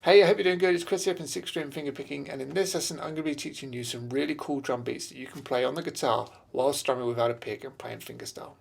Hey, I hope you're doing good. It's Chris here from 6-string fingerpicking, and in this lesson I'm going to be teaching you some really cool drum beats that you can play on the guitar while strumming without a pick and playing fingerstyle.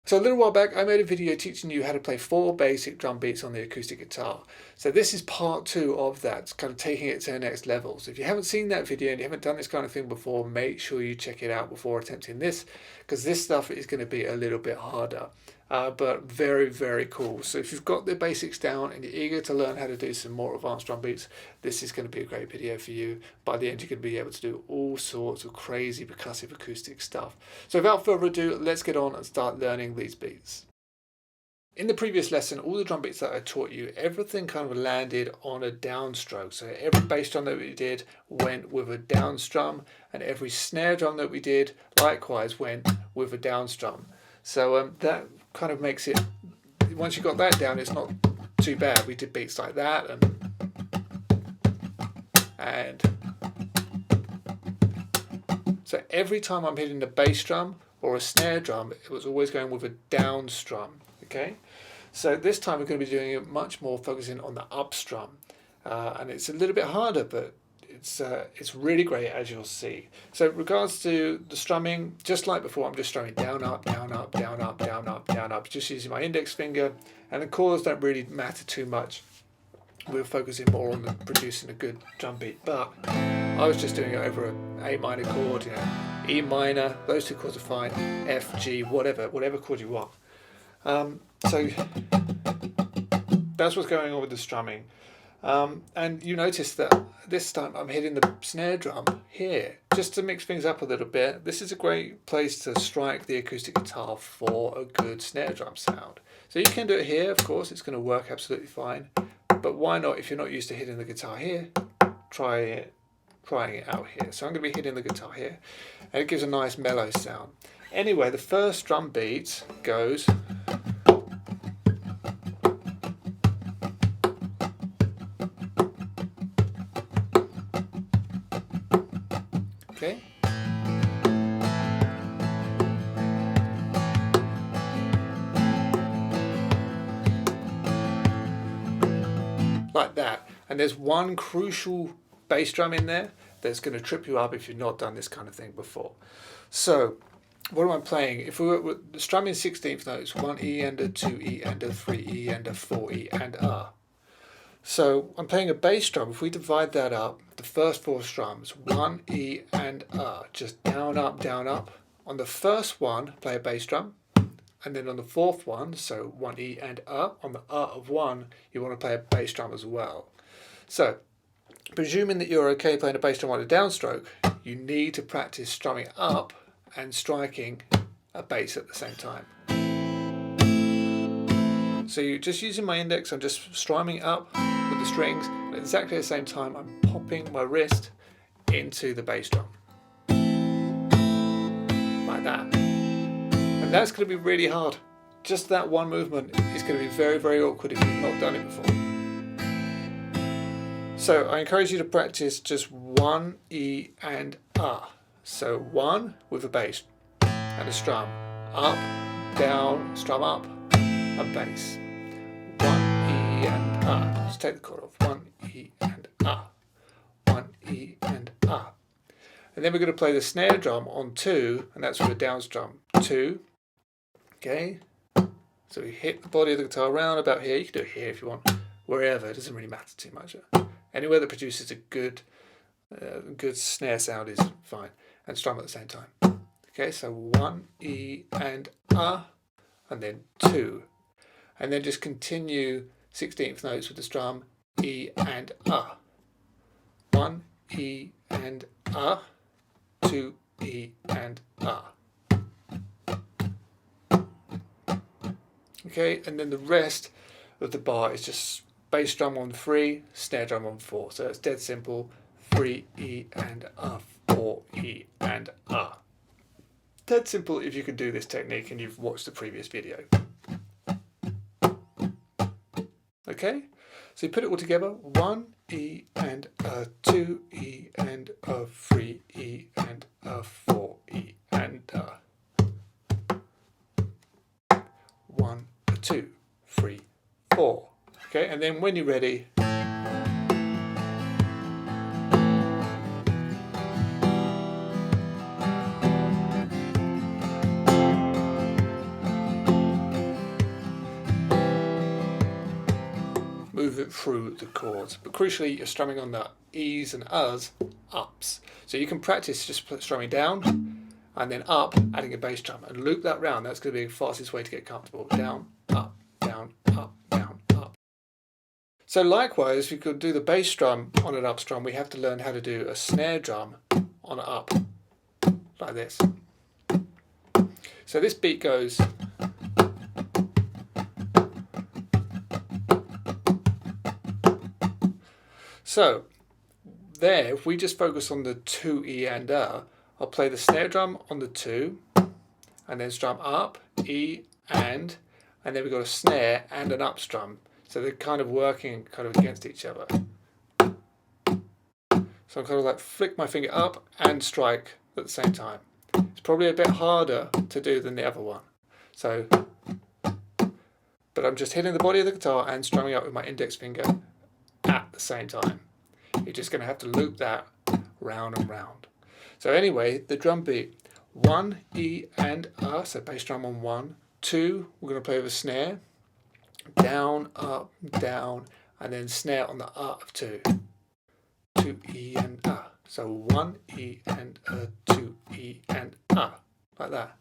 So a little while back I made a video teaching you how to play 4 basic drum beats on the acoustic guitar. So this is part 2 of that, it's kind of taking it to the next level. So if you haven't seen that video and you haven't done this kind of thing before, make sure you check it out before attempting this, because this stuff is going to be a little bit harder. But very, very cool. So if you've got the basics down and you're eager to learn how to do some more advanced drum beats, this is going to be a great video for you. By the end, you're going to be able to do all sorts of crazy percussive acoustic stuff. So without further ado, let's get on and start learning these beats. In the previous lesson, all the drum beats that I taught you, everything kind of landed on a downstroke. So every bass drum that we did went with a down strum, and every snare drum that we did likewise went with a down strum. So that kind of makes it, once you got that down, it's not too bad. We did beats like that and so every time I'm hitting a bass drum or a snare drum, it was always going with a down strum. Okay, so this time we're going to be doing it much more focusing on the up strum, and it's a little bit harder, but it's really great, as you'll see. So in regards to the strumming, just like before, I'm just strumming down, up, down, up, down, up, down, up, down, up, just using my index finger, and the chords don't really matter too much. We're focusing more on producing a good drum beat, but I was just doing it over an A minor chord, E minor, those two chords are fine, F, G, whatever chord you want. So that's what's going on with the strumming. And you notice that this time I'm hitting the snare drum here, just to mix things up a little bit. This is a great place to strike the acoustic guitar for a good snare drum sound. So you can do it here, of course, it's going to work absolutely fine. But why not, if you're not used to hitting the guitar here, trying it out here. So I'm going to be hitting the guitar here, and it gives a nice mellow sound. Anyway, the first drum beat goes... Okay. Like that. And there's one crucial bass drum in there that's going to trip you up if you've not done this kind of thing before. So what am I playing? If we were strumming 16th notes, 1 E and a 2 E and a 3 E and a 4 E and a. So I'm playing a bass drum. If we divide that up, the first 4 strums, 1 E and a, just down, up, down, up. On the first one, play a bass drum, and then on the 4th one, so 1 E and a, on the of 1, you want to play a bass drum as well. So, presuming that you're okay playing a bass drum on a downstroke, you need to practice strumming up and striking a bass at the same time. So you're just using my index, I'm just strumming up with the strings, and at exactly the same time I'm popping my wrist into the bass drum. Like that. And that's going to be really hard. Just that one movement is going to be very, very awkward if you've not done it before. So I encourage you to practice just 1 E and a. So 1 with a bass and a strum. Up, down, strum up, and bass. 1 E and a. Just take the chord off. 1 E and a. 1 E and a. And then we're going to play the snare drum on 2, and that's with a down strum. 2. Okay. So we hit the body of the guitar around about here. You can do it here if you want. Wherever. It doesn't really matter too much. Anywhere that produces a good snare sound is fine. And strum at the same time. Okay, so 1 E and a, and then 2. And then just continue 16th notes with the strum, E and a. 1 E and a, 2 E and a. Okay, and then the rest of the bar is just bass drum on 3, snare drum on 4. So it's dead simple, 3 E and a, 4 E and a. dead simple if you can do this technique and you've watched the previous video. Okay, so you put it all together, 1 E and a 2 E and a 3 E and a 4 E and a 1, 2, 3, 4. Okay, and then when you're ready, move it through the chords. But crucially, you're strumming on the E's and U's, ups. So you can practice just strumming down and then up, adding a bass drum, and loop that round. That's going to be the fastest way to get comfortable. Down, up, down, up, down, up. So likewise, if you could do the bass drum on an up strum, we have to learn how to do a snare drum on an up, like this. So this beat goes. So there, if we just focus on the 2 E and A, I'll play the snare drum on the 2, and then strum up, E, and then we've got a snare and an up strum. So they're kind of working kind of against each other. So I'm kind of like flick my finger up and strike at the same time. It's probably a bit harder to do than the other one. So, but I'm just hitting the body of the guitar and strumming up with my index finger at the same time. You're just going to have to loop that round and round. So anyway, the drum beat, 1 E and A, so bass drum on 1, 2, we're going to play with a snare, down, up, down, and then snare on the A of 2, 2 E and A. So 1 E and A, 2 E and A, like that.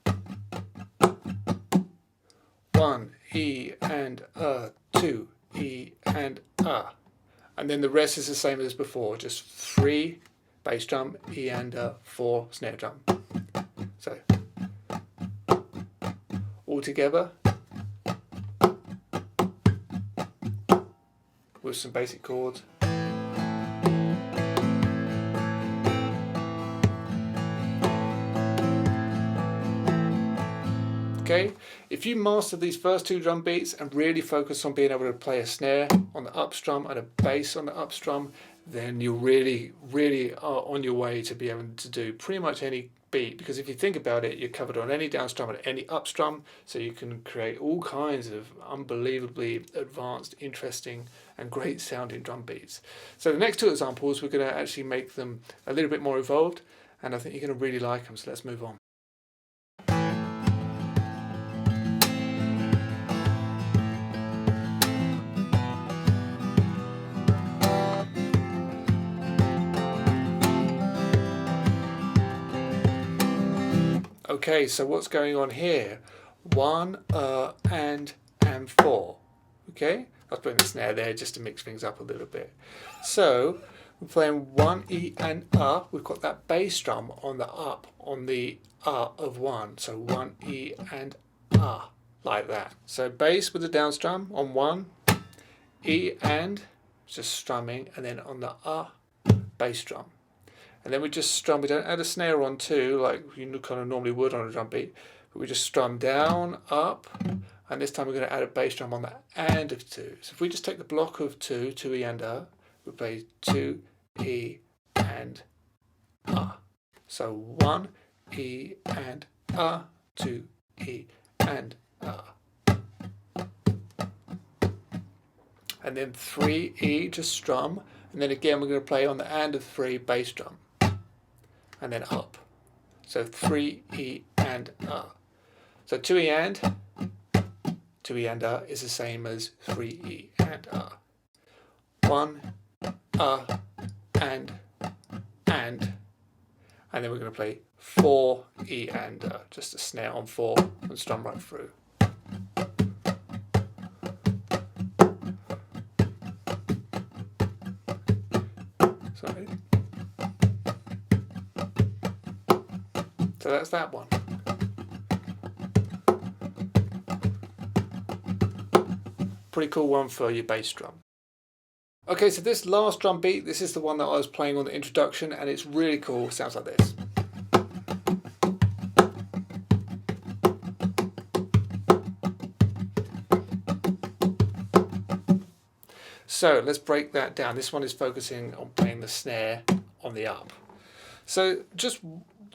1 E and A, 2 E and A. And then the rest is the same as before, just 3 bass drum, E and A, 4 snare drum. So, all together, with some basic chords. Okay, if you master these first 2 drum beats and really focus on being able to play a snare on the up strum and a bass on the up strum, then you really are on your way to be able to do pretty much any beat, because if you think about it, you're covered on any down strum and any up strum, so you can create all kinds of unbelievably advanced, interesting and great sounding drum beats. So the next 2 examples, we're going to actually make them a little bit more evolved, and I think you're going to really like them, so let's move on. Okay, so what's going on here? 1, and 4. Okay, I was putting the snare there just to mix things up a little bit. So we're playing 1 E and A. We've got that bass drum on the up, on the A of 1. So 1 E and A, like that. So bass with the down strum on 1, E and just strumming, and then on the A, bass drum. And then we just strum, we don't add a snare on 2 like you kind of normally would on a drum beat, but we just strum down, up, and this time we're going to add a bass drum on the and of 2. So if we just take the block of 2, 2 E and A, we play 2 E and A. So 1 E and A, 2 E and A. And then 3 E, just strum, and then again we're going to play on the and of 3 bass drum. And then up. So 3 E and A. So 2 E and A is the same as 3 E and A. 1 A and then we're going to play 4 E and A, just a snare on 4 and strum right through. Sorry. So that's that one. Pretty cool one for your bass drum. Okay, so this last drum beat, this is the one that I was playing on the introduction, and it's really cool. It sounds like this. So let's break that down. This one is focusing on playing the snare on the up. So just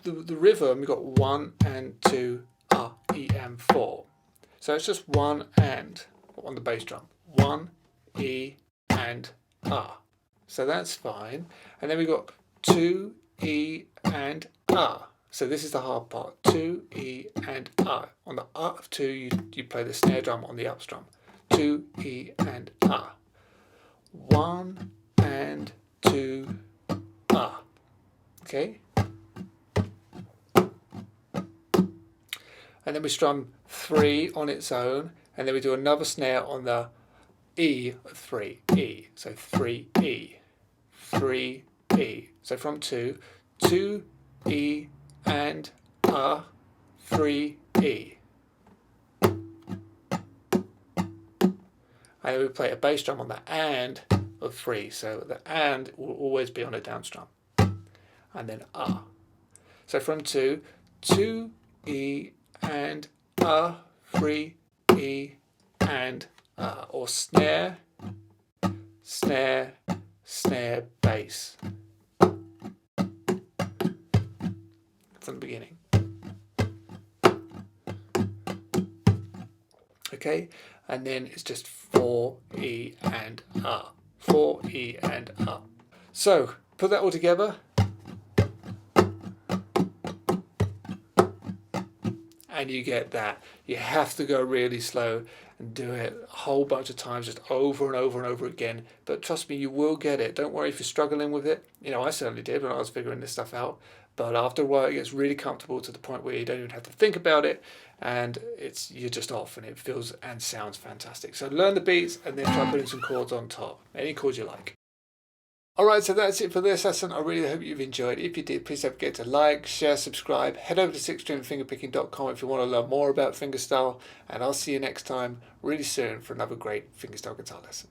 the rhythm, you've got 1 and 2, E, and 4. So it's just 1 and on the bass drum. 1, E, and So that's fine. And then we've got 2, E, and So this is the hard part. 2, E, and On the of 2, you play the snare drum on the up strum. 2, E, and 1 and 2, Okay? And then we strum 3 on its own, and then we do another snare on the E of 3, E. So 3, E, 3, E. So from 2, 2, E, and 3, E. And then we play a bass drum on the and of 3. So the and will always be on a down strum. And then So from 2, 2, E, and 3, E, and or snare, snare, snare, bass. From the beginning. Okay, and then it's just 4, E, and 4, E, and So put that all together. And you get that. You have to go really slow and do it a whole bunch of times, just over and over and over again. But trust me, you will get it. Don't worry if you're struggling with it. You know, I certainly did when I was figuring this stuff out. But after a while, it gets really comfortable to the point where you don't even have to think about it, and you're just off, and it feels and sounds fantastic. So learn the beats, and then try putting some chords on top. Any chords you like. Alright, so that's it for this lesson. I really hope you've enjoyed. If you did, please don't forget to like, share, subscribe. Head over to sixstringfingerpicking.com if you want to learn more about fingerstyle. And I'll see you next time, really soon, for another great fingerstyle guitar lesson.